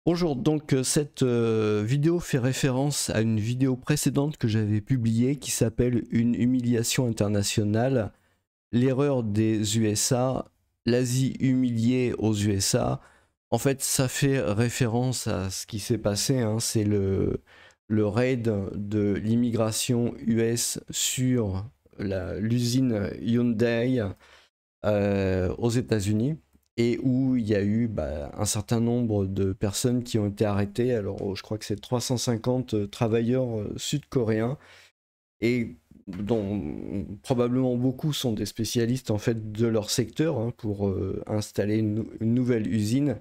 Bonjour, donc cette vidéo fait référence à une vidéo précédente que j'avais publiée qui s'appelle Une humiliation internationale, l'erreur des USA, l'Asie humiliée aux USA. En fait, ça fait référence à ce qui s'est passé, hein, c'est le raid de l'immigration US sur l'usine Hyundai aux États-Unis et où il y a eu un certain nombre de personnes qui ont été arrêtées. Alors, je crois que c'est 350 travailleurs sud-coréens et dont probablement beaucoup sont des spécialistes en fait de leur secteur, hein, pour installer une nouvelle usine.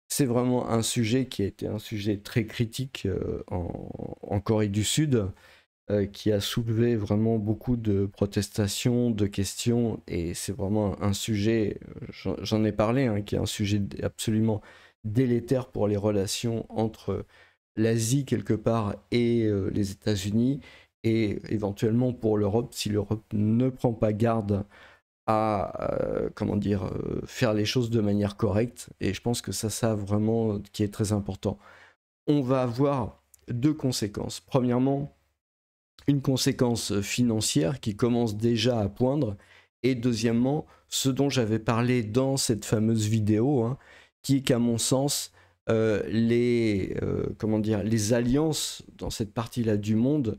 C'est vraiment un sujet qui a été un sujet très critique en Corée du Sud, qui a soulevé vraiment beaucoup de protestations, de questions, et c'est vraiment un sujet, j'en ai parlé, hein, qui est un sujet absolument délétère pour les relations entre l'Asie quelque part et les États-Unis, et éventuellement pour l'Europe, si l'Europe ne prend pas garde à comment dire, faire les choses de manière correcte, et je pense que ça vraiment qui est très important. On va avoir deux conséquences. Premièrement, une conséquence financière qui commence déjà à poindre, et deuxièmement, ce dont j'avais parlé dans cette fameuse vidéo, hein, qui est qu'à mon sens, comment dire, les alliances dans cette partie-là du monde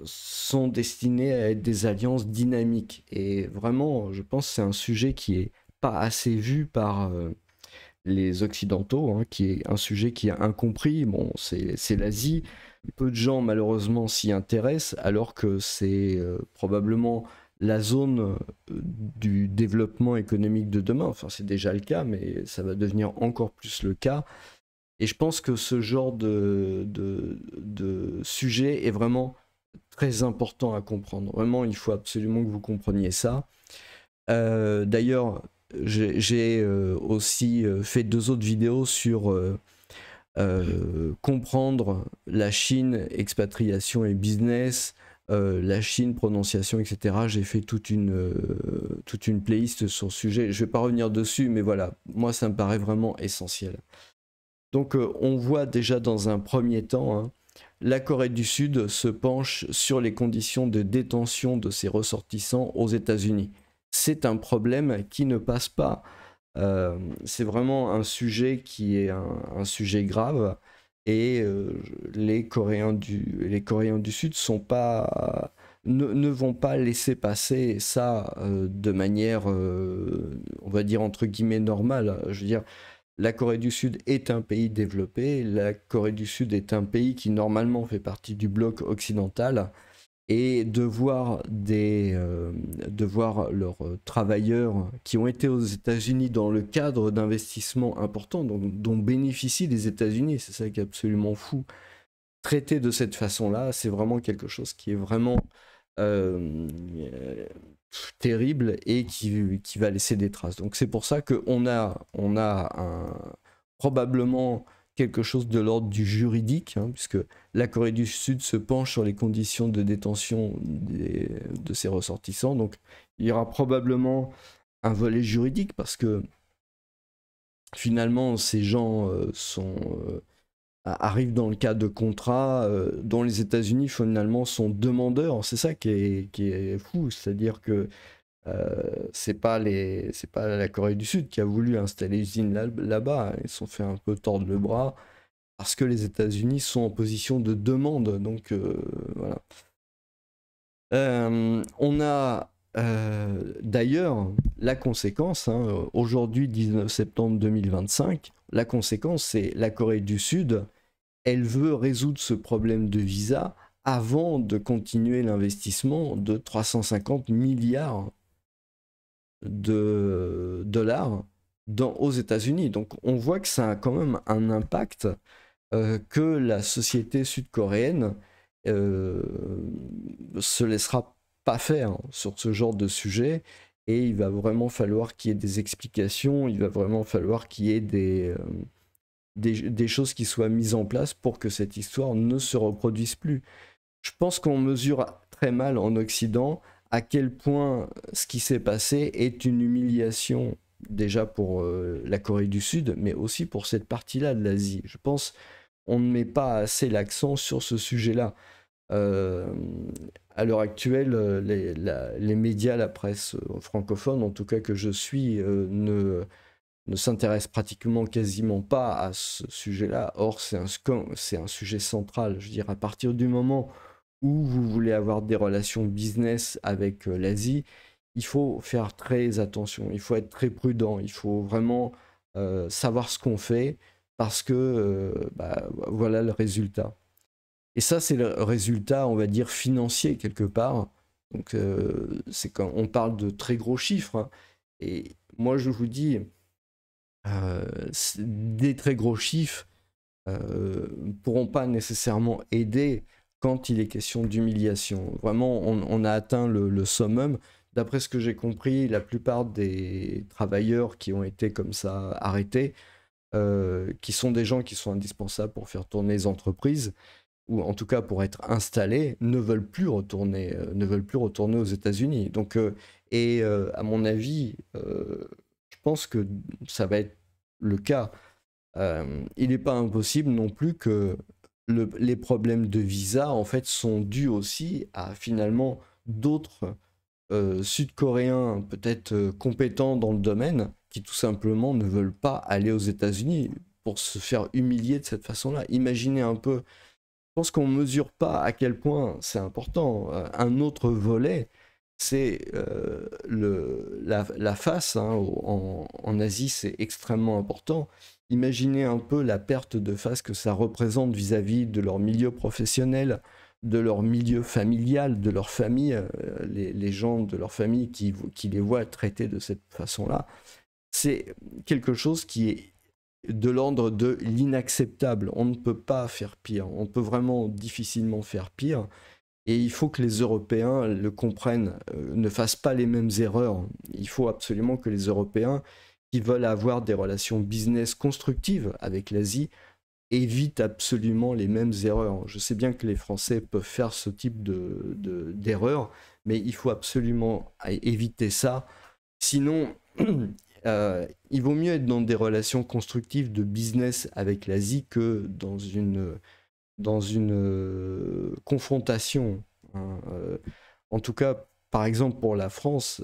sont destinées à être des alliances dynamiques. Et vraiment, je pense que c'est un sujet qui est pas assez vu par les Occidentaux, hein, qui est un sujet qui est incompris. Bon, c'est l'Asie. Peu de gens, malheureusement, s'y intéressent, alors que c'est probablement la zone du développement économique de demain. Enfin, c'est déjà le cas, mais ça va devenir encore plus le cas. Et je pense que ce genre de sujet est vraiment très important à comprendre. Vraiment, il faut absolument que vous compreniez ça. D'ailleurs, j'ai aussi fait deux autres vidéos sur comprendre la Chine, expatriation et business, la Chine, prononciation, etc. J'ai fait toute une playlist sur le sujet. Je ne vais pas revenir dessus, mais voilà, moi ça me paraît vraiment essentiel. Donc on voit déjà dans un premier temps, hein, la Corée du Sud se penche sur les conditions de détention de ses ressortissants aux États-Unis. C'est un problème qui ne passe pas. C'est vraiment un sujet qui est un sujet grave, et les Coréens du Sud sont pas, ne vont pas laisser passer ça de manière, on va dire entre guillemets, normale. Je veux dire, la Corée du Sud est un pays développé, la Corée du Sud est un pays qui normalement fait partie du bloc occidental, et de voir leurs travailleurs qui ont été aux États-Unis dans le cadre d'investissements importants dont bénéficient les États-Unis, c'est ça qui est absolument fou. Traiter de cette façon-là, c'est vraiment quelque chose qui est vraiment euh, terrible et qui va laisser des traces. Donc c'est pour ça qu'on a probablement quelque chose de l'ordre du juridique, hein, puisque la Corée du Sud se penche sur les conditions de détention de ses ressortissants. Donc il y aura probablement un volet juridique, parce que finalement ces gens arrivent dans le cadre de contrats dont les États-Unis finalement sont demandeurs. C'est ça qui est fou, c'est-à-dire que c'est pas la Corée du Sud qui a voulu installer l'usine là-bas. Ils se sont fait un peu tordre le bras parce que les États-Unis sont en position de demande. Donc voilà. On a d'ailleurs la conséquence, hein, aujourd'hui 19 septembre 2025, la conséquence c'est la Corée du Sud, elle veut résoudre ce problème de visa avant de continuer l'investissement de 350 milliards de dollars aux États-Unis. Donc on voit que ça a quand même un impact, que la société sud-coréenne se laissera pas faire sur ce genre de sujet, et il va vraiment falloir qu'il y ait des explications, il va vraiment falloir qu'il y ait des choses qui soient mises en place pour que cette histoire ne se reproduise plus. Je pense qu'on mesure très mal en Occident à quel point ce qui s'est passé est une humiliation déjà pour la Corée du Sud, mais aussi pour cette partie-là de l'Asie. Je pense on ne met pas assez l'accent sur ce sujet-là. À l'heure actuelle, les médias, la presse francophone, en tout cas que je suis, ne s'intéressent pratiquement quasiment pas à ce sujet-là. Or, c'est un sujet central. Je veux dire, à partir du moment où vous voulez avoir des relations business avec l'Asie, il faut faire très attention, il faut être très prudent, il faut vraiment savoir ce qu'on fait parce que voilà le résultat. Et ça, c'est le résultat, on va dire, financier quelque part. Donc, c'est quand on parle de très gros chiffres, hein. Et moi, je vous dis, des très gros chiffres ne pourront pas nécessairement aider quand il est question d'humiliation. Vraiment, on a atteint le summum. D'après ce que j'ai compris, la plupart des travailleurs qui ont été comme ça arrêtés, qui sont des gens qui sont indispensables pour faire tourner les entreprises, ou en tout cas pour être installés, ne veulent plus retourner aux États-Unis. Donc, à mon avis, je pense que ça va être le cas. Il n'est pas impossible non plus que les problèmes de visa en fait sont dus aussi à finalement d'autres Sud-Coréens peut-être compétents dans le domaine qui tout simplement ne veulent pas aller aux États-Unis pour se faire humilier de cette façon-là. Imaginez un peu, je pense qu'on ne mesure pas à quel point c'est important. Un autre volet, c'est la face, hein, en Asie, c'est extrêmement important. Imaginez un peu la perte de face que ça représente vis-à-vis de leur milieu professionnel, de leur milieu familial, de leur famille, les gens de leur famille qui les voient traités de cette façon-là. C'est quelque chose qui est de l'ordre de l'inacceptable. On ne peut pas faire pire. On peut vraiment difficilement faire pire. Et il faut que les Européens le comprennent, ne fassent pas les mêmes erreurs. Il faut absolument que les Européens qui veulent avoir des relations business constructives avec l'Asie évitent absolument les mêmes erreurs. Je sais bien que les Français peuvent faire ce type d'erreurs, mais il faut absolument éviter ça. Sinon, il vaut mieux être dans des relations constructives de business avec l'Asie que dans une confrontation, hein. En tout cas, par exemple pour la France,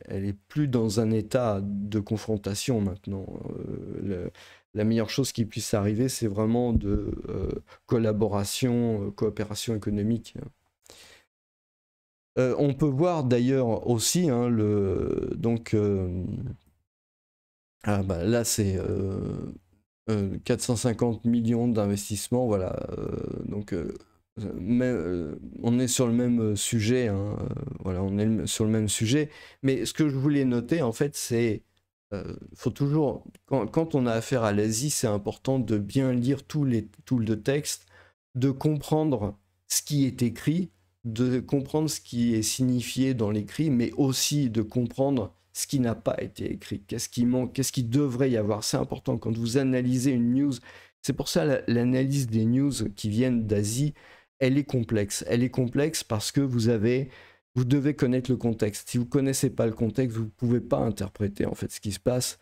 elle est plus dans un état de confrontation maintenant. La meilleure chose qui puisse arriver, c'est vraiment de collaboration, coopération économique. On peut voir d'ailleurs aussi, hein, là c'est 450 millions d'investissements, voilà. On est sur le même sujet, hein, voilà, on est sur le même sujet. Mais ce que je voulais noter, en fait, c'est faut toujours, quand on a affaire à l'Asie, c'est important de bien lire tout le texte, de comprendre ce qui est écrit, de comprendre ce qui est signifié dans l'écrit, mais aussi de comprendre ce qui n'a pas été écrit, qu'est-ce qui manque, qu'est-ce qui devrait y avoir. C'est important quand vous analysez une news. C'est pour ça l'analyse des news qui viennent d'Asie, elle est complexe. Elle est complexe parce que vous devez connaître le contexte. Si vous ne connaissez pas le contexte, vous ne pouvez pas interpréter en fait ce qui se passe.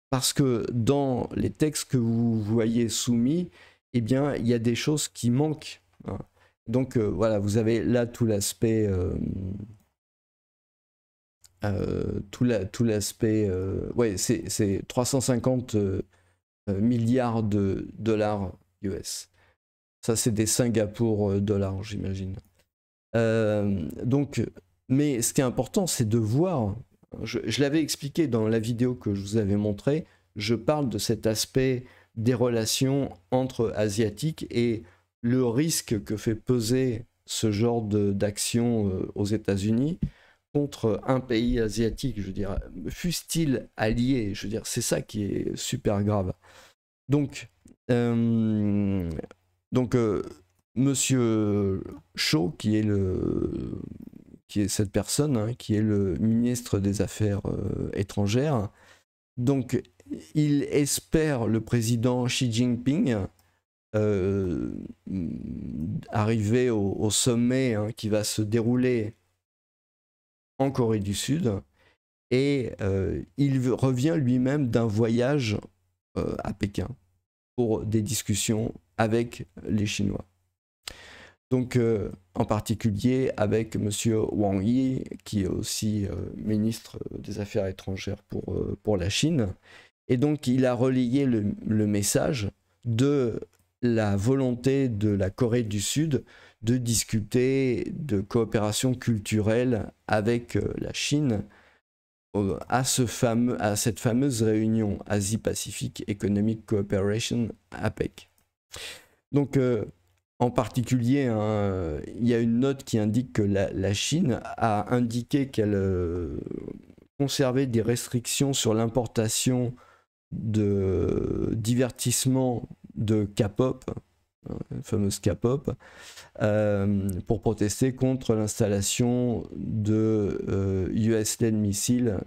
Parce que dans les textes que vous voyez soumis, eh bien, il y a des choses qui manquent, hein. Donc voilà, vous avez là tout l'aspect... tout l'aspect... ouais, c'est 350 milliards de dollars US. Ça, c'est des Singapour dollars, j'imagine. Donc, mais ce qui est important, c'est de voir, je l'avais expliqué dans la vidéo que je vous avais montrée, je parle de cet aspect des relations entre Asiatiques et le risque que fait peser ce genre d'action aux États-Unis contre un pays asiatique, je veux dire, fût-il allié, je veux dire, c'est ça qui est super grave. Donc, Monsieur Shaw, qui est cette personne, hein, qui est le ministre des Affaires étrangères, donc il espère le président Xi Jinping arriver au sommet, hein, qui va se dérouler en Corée du Sud. et il revient lui-même d'un voyage à Pékin pour des discussions avec les Chinois. Donc, en particulier avec M. Wang Yi, qui est aussi ministre des Affaires étrangères pour la Chine. Et donc, il a relayé le message de la volonté de la Corée du Sud de discuter de coopération culturelle avec la Chine à cette fameuse réunion Asie-Pacific Economic Cooperation, APEC. Donc, en particulier, hein, il y a une note qui indique que la Chine a indiqué qu'elle conservait des restrictions sur l'importation de divertissement de K-pop, la fameuse K-pop, pour protester contre l'installation de US-led missiles,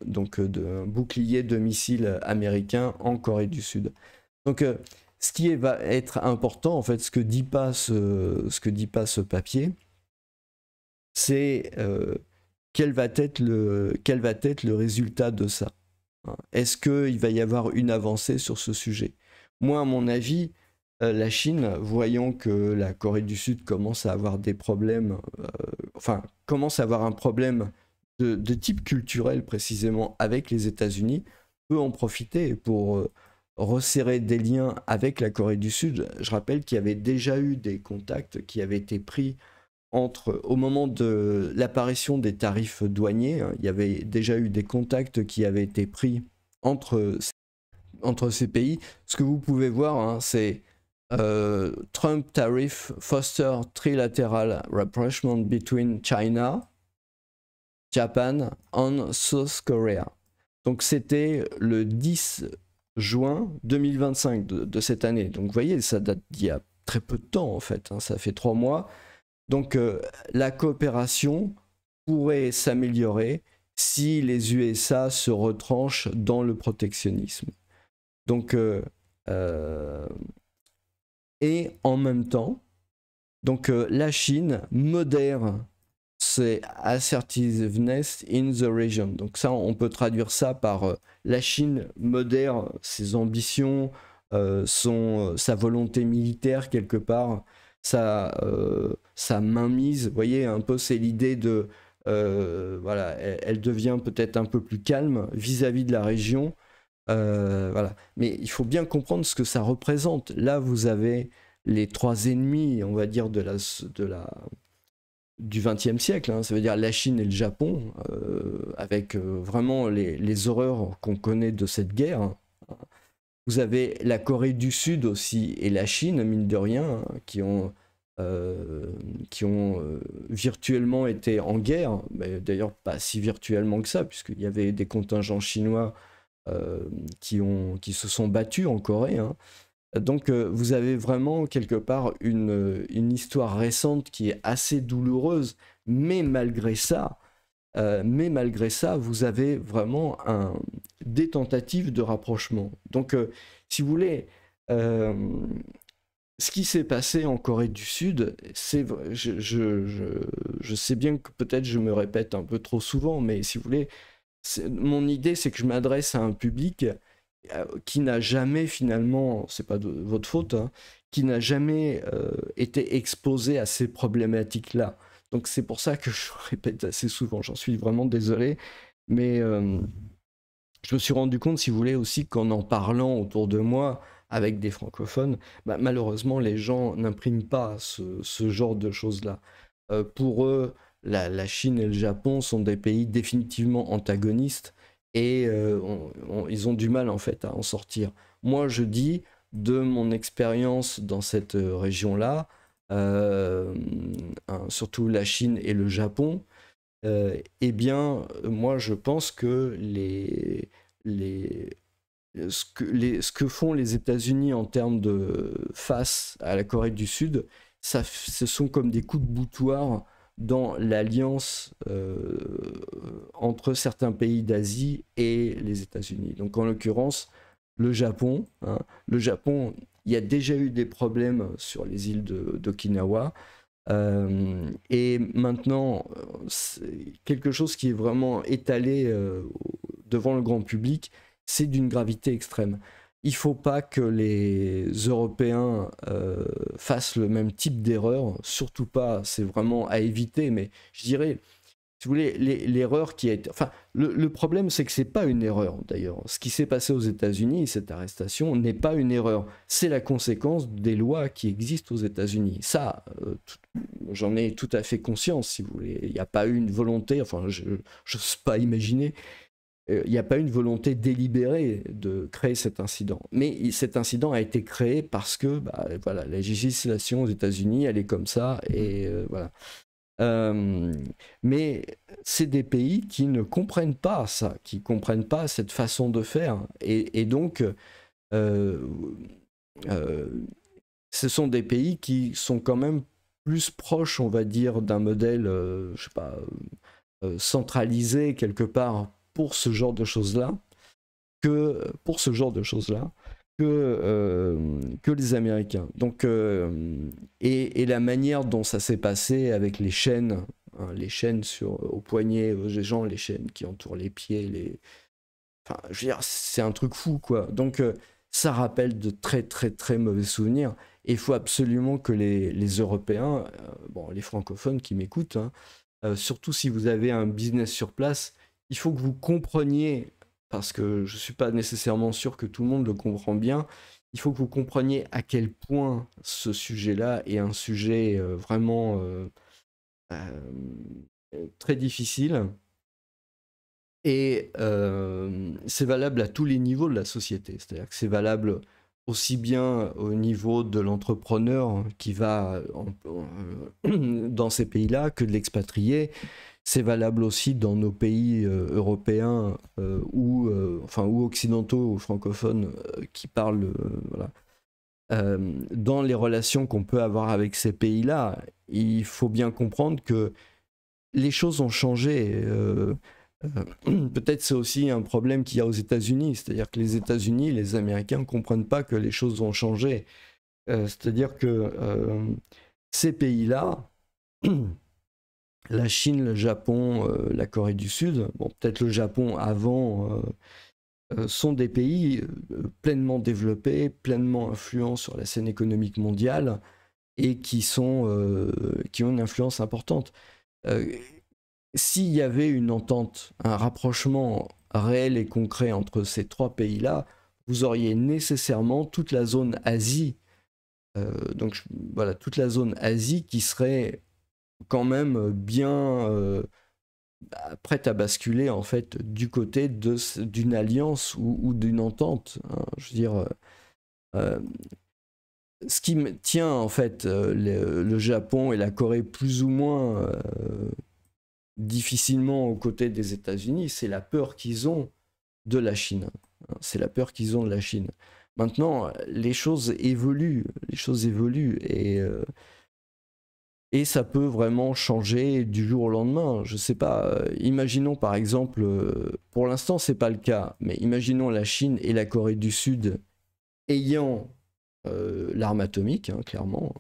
donc d'un bouclier de missiles américains en Corée du Sud. Donc, ce qui va être important, en fait, ce que dit pas ce papier, c'est quel va être le résultat de ça. Est-ce qu'il va y avoir une avancée sur ce sujet? Moi, à mon avis, la Chine, voyant que la Corée du Sud commence à avoir des problèmes, commence à avoir un problème de type culturel précisément avec les États-Unis, peut en profiter pour resserrer des liens avec la Corée du Sud. Je rappelle qu'il y avait déjà eu des contacts qui avaient été pris au moment de l'apparition des tarifs douaniers, hein, il y avait déjà eu des contacts qui avaient été pris entre ces pays. Ce que vous pouvez voir, hein, c'est Trump tariff foster trilateral rapprochement between China, Japan and South Korea. Donc c'était le 10 juin 2025 de cette année. Donc vous voyez, ça date d'il y a très peu de temps en fait, hein, ça fait 3 mois. Donc la coopération pourrait s'améliorer si les USA se retranchent dans le protectionnisme. Donc, et en même temps, donc, la Chine modère ses assertiveness in the region. Donc ça, on peut traduire ça par la Chine modère ses ambitions, sa volonté militaire quelque part, sa mainmise. Vous voyez, un peu, c'est l'idée de... voilà, elle devient peut-être un peu plus calme vis-à-vis de la région. Voilà. Mais il faut bien comprendre ce que ça représente. Là, vous avez les 3 ennemis, on va dire, du XXe siècle, hein. Ça veut dire la Chine et le Japon, avec vraiment les horreurs qu'on connaît de cette guerre, hein. Vous avez la Corée du Sud aussi et la Chine, mine de rien, hein, qui ont virtuellement été en guerre, mais d'ailleurs pas si virtuellement que ça, puisqu'il y avait des contingents chinois qui se sont battus en Corée, hein. Donc vous avez vraiment quelque part une histoire récente qui est assez douloureuse, mais malgré ça, vous avez vraiment des tentatives de rapprochement. Donc si vous voulez, ce qui s'est passé en Corée du Sud, je sais bien que peut-être je me répète un peu trop souvent, mais si vous voulez, mon idée c'est que je m'adresse à un public qui n'a jamais finalement, c'est pas de votre faute, hein, qui n'a jamais été exposé à ces problématiques-là. Donc c'est pour ça que je répète assez souvent, j'en suis vraiment désolé, mais je me suis rendu compte, si vous voulez, aussi qu'en en parlant autour de moi avec des francophones, bah, malheureusement les gens n'impriment pas ce genre de choses-là. Pour eux, la Chine et le Japon sont des pays définitivement antagonistes, et ils ont du mal en fait à en sortir. Moi je dis, de mon expérience dans cette région-là, surtout la Chine et le Japon, eh bien moi je pense que ce que font les États-Unis en termes de face à la Corée du Sud, ce sont comme des coups de boutoir dans l'alliance entre certains pays d'Asie et les États-Unis. Donc en l'occurrence, le Japon, hein. Le Japon, il y a déjà eu des problèmes sur les îles d'Okinawa. Et maintenant, c'est quelque chose qui est vraiment étalé devant le grand public, c'est d'une gravité extrême. Il ne faut pas que les Européens fassent le même type d'erreur, surtout pas, c'est vraiment à éviter, mais je dirais, si vous voulez, l'erreur qui a été... Enfin, le problème, c'est que c'est pas une erreur, d'ailleurs. Ce qui s'est passé aux États-Unis, cette arrestation, n'est pas une erreur. C'est la conséquence des lois qui existent aux États-Unis. Ça, j'en ai tout à fait conscience, si vous voulez. Il n'y a pas eu une volonté, enfin, je n'ose pas imaginer, il n'y a pas eu une volonté délibérée de créer cet incident. Mais cet incident a été créé parce que, bah, voilà, la législation aux États-Unis, elle est comme ça, et voilà. Mais c'est des pays qui ne comprennent pas ça, qui ne comprennent pas cette façon de faire. Et donc, euh, euh, ce sont des pays qui sont quand même plus proches, on va dire, d'un modèle, je sais pas, centralisé quelque part pour ce genre de choses-là, que les Américains. Donc, et la manière dont ça s'est passé avec les chaînes, hein, les chaînes au poignet aux gens, les chaînes qui entourent les pieds, enfin, je veux dire, c'est un truc fou, quoi. Donc, ça rappelle de très, très, très mauvais souvenirs. Et il faut absolument que les Européens, bon, les francophones qui m'écoutent, hein, surtout si vous avez un business sur place, il faut que vous compreniez, parce que je ne suis pas nécessairement sûr que tout le monde le comprend bien, il faut que vous compreniez à quel point ce sujet-là est un sujet vraiment très difficile. Et c'est valable à tous les niveaux de la société. C'est-à-dire que c'est valable aussi bien au niveau de l'entrepreneur qui va dans ces pays-là que de l'expatrié. C'est valable aussi dans nos pays européens enfin, ou occidentaux ou francophones qui parlent. Voilà. Dans les relations qu'on peut avoir avec ces pays-là, il faut bien comprendre que les choses ont changé. Peut-être c'est aussi un problème qu'il y a aux États-Unis, c'est-à-dire que les États-Unis, les Américains ne comprennent pas que les choses ont changé. C'est-à-dire que ces pays-là, la Chine, le Japon, la Corée du Sud, bon, peut-être le Japon avant, sont des pays pleinement développés, pleinement influents sur la scène économique mondiale et qui ont une influence importante. S'il y avait une entente, un rapprochement réel et concret entre ces trois pays-là, vous auriez nécessairement toute la zone Asie, donc voilà, toute la zone Asie qui serait quand même bien prête à basculer en fait du côté d'une alliance ou d'une entente. Hein. Je veux dire, euh, ce qui tient en fait le Japon et la Corée plus ou moins difficilement aux côtés des États-Unis, c'est la peur qu'ils ont de la Chine. C'est la peur qu'ils ont de la Chine. Maintenant, les choses évoluent et ça peut vraiment changer du jour au lendemain. Je sais pas, imaginons par exemple, pour l'instant c'est pas le cas, mais imaginons la Chine et la Corée du Sud ayant l'arme atomique, hein, clairement,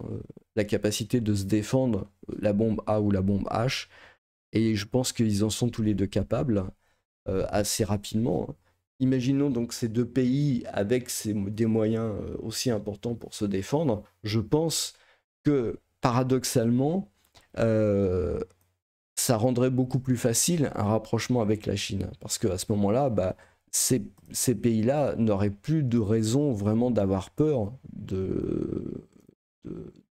la capacité de se défendre, la bombe A ou la bombe H, et je pense qu'ils en sont tous les deux capables assez rapidement. Imaginons donc ces deux pays avec des moyens aussi importants pour se défendre. Je pense que paradoxalement, ça rendrait beaucoup plus facile un rapprochement avec la Chine. Parce qu'à ce moment-là, bah, ces pays-là n'auraient plus de raison vraiment d'avoir peur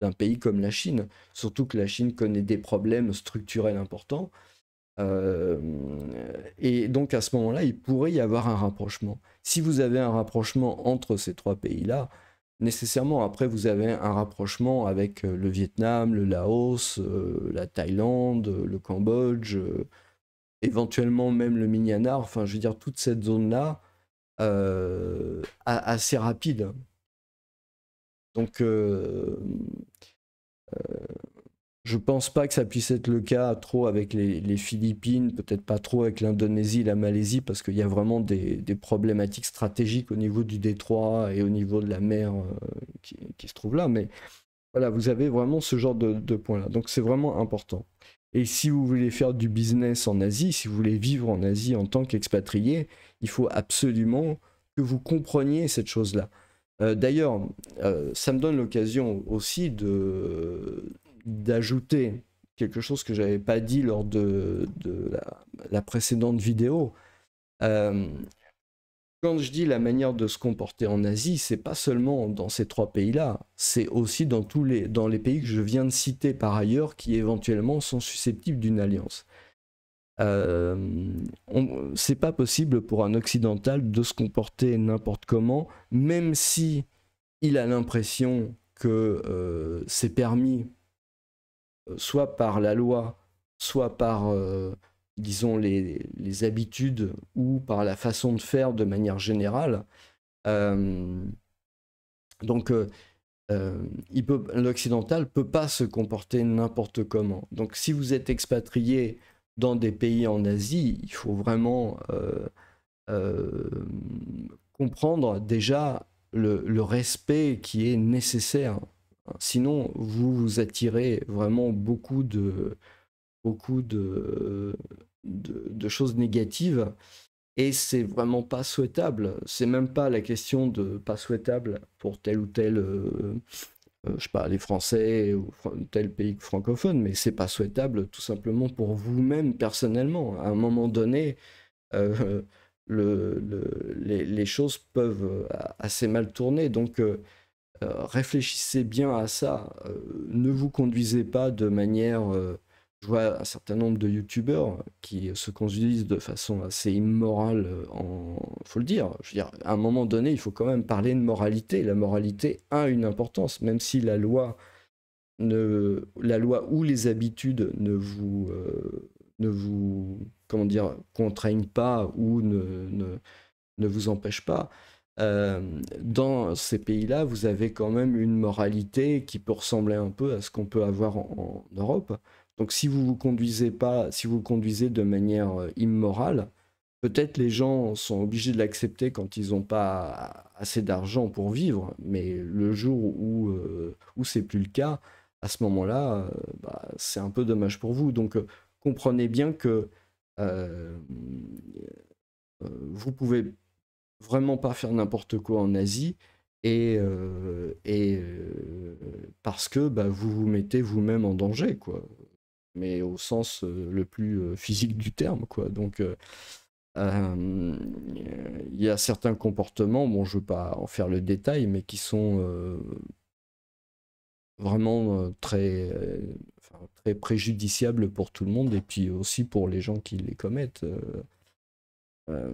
d'un pays comme la Chine. Surtout que la Chine connaît des problèmes structurels importants. Et donc à ce moment-là, il pourrait y avoir un rapprochement. Si vous avez un rapprochement entre ces trois pays-là, nécessairement après vous avez un rapprochement avec le Vietnam, le Laos, la Thaïlande, le Cambodge, éventuellement même le Myanmar, enfin je veux dire toute cette zone-là assez rapide. Donc je pense pas que ça puisse être le cas trop avec les Philippines, peut-être pas trop avec l'Indonésie, la Malaisie, parce qu'il y a vraiment des problématiques stratégiques au niveau du détroit et au niveau de la mer qui se trouve là. Mais Voilà, vous avez vraiment ce genre de points-là. Donc c'est vraiment important. Et si vous voulez faire du business en Asie, si vous voulez vivre en Asie en tant qu'expatrié, il faut absolument que vous compreniez cette chose-là. D'ailleurs, ça me donne l'occasion aussi d'ajouter quelque chose que j'avais pas dit lors de la précédente vidéo. Euh, Quand je dis la manière de se comporter en Asie, c'est pas seulement dans ces trois pays-là, c'est aussi dans les pays que je viens de citer par ailleurs qui éventuellement sont susceptibles d'une alliance. C'est pas possible pour un occidental de se comporter n'importe comment, même si il a l'impression que c'est permis soit par la loi, soit par, disons, les habitudes ou par la façon de faire de manière générale. Euh, donc, l'occidental ne peut pas se comporter n'importe comment. Donc, si vous êtes expatrié dans des pays en Asie, il faut vraiment euh, comprendre déjà le respect qui est nécessaire. Sinon, vous vous attirez vraiment beaucoup de choses négatives et c'est vraiment pas souhaitable. C'est même pas la question de pas souhaitable pour tel ou tel, je sais pas, les Français ou tel pays francophone, mais c'est pas souhaitable tout simplement pour vous-même personnellement. À un moment donné, euh, les choses peuvent assez mal tourner. Donc, réfléchissez bien à ça. Ne vous conduisez pas de manière. Je vois un certain nombre de youtubeurs qui se conduisent de façon assez immorale, faut le dire. Je veux dire, à un moment donné, il faut quand même parler de moralité. La moralité a une importance, même si la loi ou les habitudes ne vous, comment dire, contraignent pas ou ne vous empêchent pas. Dans ces pays-là, vous avez quand même une moralité qui peut ressembler un peu à ce qu'on peut avoir en Europe. Donc, si vous vous conduisez pas, si vous conduisez de manière immorale, peut-être les gens sont obligés de l'accepter quand ils n'ont pas assez d'argent pour vivre, mais le jour où c'est plus le cas, à ce moment-là, bah, c'est un peu dommage pour vous. Donc, comprenez bien que euh, vous pouvez vraiment pas faire n'importe quoi en Asie parce que bah, vous vous mettez vous-même en danger, quoi. Mais au sens le plus physique du terme, quoi. Donc, il y a certains comportements, bon, je veux pas en faire le détail, mais qui sont vraiment enfin, très préjudiciables pour tout le monde et puis aussi pour les gens qui les commettent. Euh,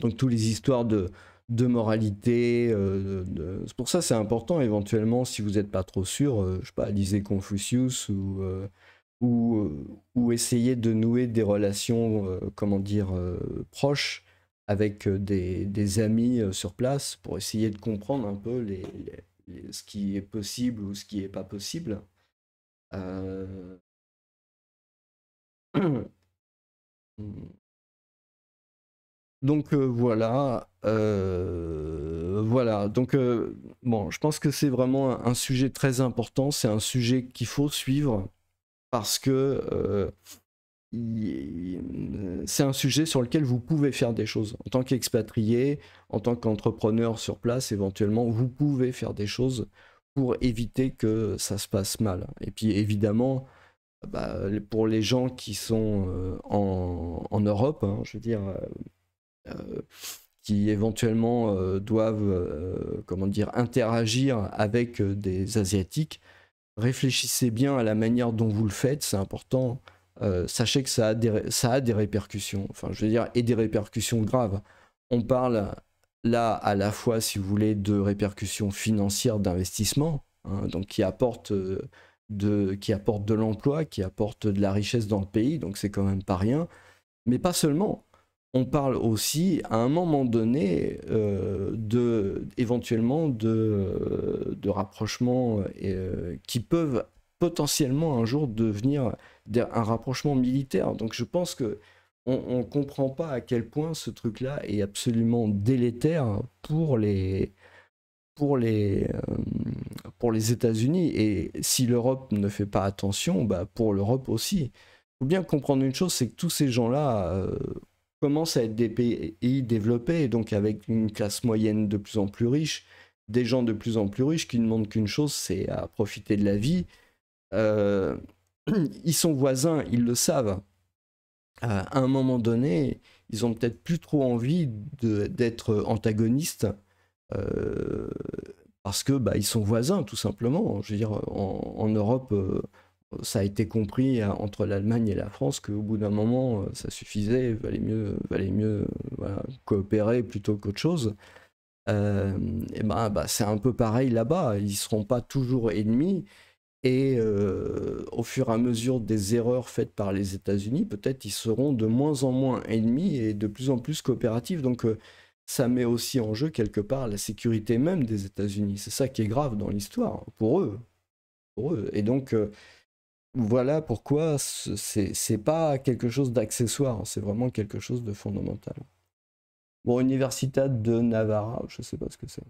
Donc, toutes les histoires de moralité, c'est pour ça c'est important éventuellement, si vous n'êtes pas trop sûr, je sais pas, lisez Confucius ou essayez de nouer des relations, comment dire, proches avec des amis sur place pour essayer de comprendre un peu ce qui est possible ou ce qui n'est pas possible. Euh, Donc voilà, voilà. Donc bon, je pense que c'est vraiment un sujet très important. C'est un sujet qu'il faut suivre parce que c'est un sujet sur lequel vous pouvez faire des choses. En tant qu'expatrié, en tant qu'entrepreneur sur place, éventuellement, vous pouvez faire des choses pour éviter que ça se passe mal. Et puis évidemment, bah, pour les gens qui sont en Europe, hein, je veux dire. Euh, qui éventuellement doivent comment dire, interagir avec des Asiatiques, réfléchissez bien à la manière dont vous le faites, c'est important. Sachez que ça a des répercussions, enfin je veux dire, et des répercussions graves. On parle là à la fois, si vous voulez, de répercussions financières d'investissement, hein, donc qui apportent de l'emploi, qui apportent de la richesse dans le pays, donc c'est quand même pas rien, mais pas seulement. On parle aussi à un moment donné éventuellement de rapprochements qui peuvent potentiellement un jour devenir un rapprochement militaire. Donc je pense que on ne comprend pas à quel point ce truc-là est absolument délétère pour les États-Unis. Et si l'Europe ne fait pas attention, bah pour l'Europe aussi. Il faut bien comprendre une chose, c'est que tous ces gens-là commencent à être des pays développés, donc avec une classe moyenne de plus en plus riche, des gens de plus en plus riches qui ne demandent qu'une chose, c'est à profiter de la vie. Euh, Ils sont voisins, ils le savent. À un moment donné, ils ont peut-être plus trop envie d'être antagonistes euh, parce que bah, ils sont voisins tout simplement. Je veux dire, en Europe, ça a été compris entre l'Allemagne et la France qu'au bout d'un moment, ça suffisait, valait mieux voilà, coopérer plutôt qu'autre chose. Et bah, c'est un peu pareil là-bas. Ils seront pas toujours ennemis. Et au fur et à mesure des erreurs faites par les États-Unis, peut-être ils seront de moins en moins ennemis et de plus en plus coopératifs. Donc ça met aussi en jeu quelque part la sécurité même des États-Unis. C'est ça qui est grave dans l'histoire, pour eux. Pour eux. Et donc voilà pourquoi c'est pas quelque chose d'accessoire, c'est vraiment quelque chose de fondamental. Bon, Universidad de Navarra, je sais pas ce que c'est.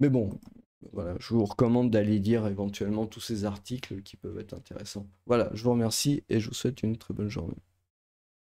Mais bon, voilà, je vous recommande d'aller lire éventuellement tous ces articles qui peuvent être intéressants. Voilà, je vous remercie et je vous souhaite une très bonne journée.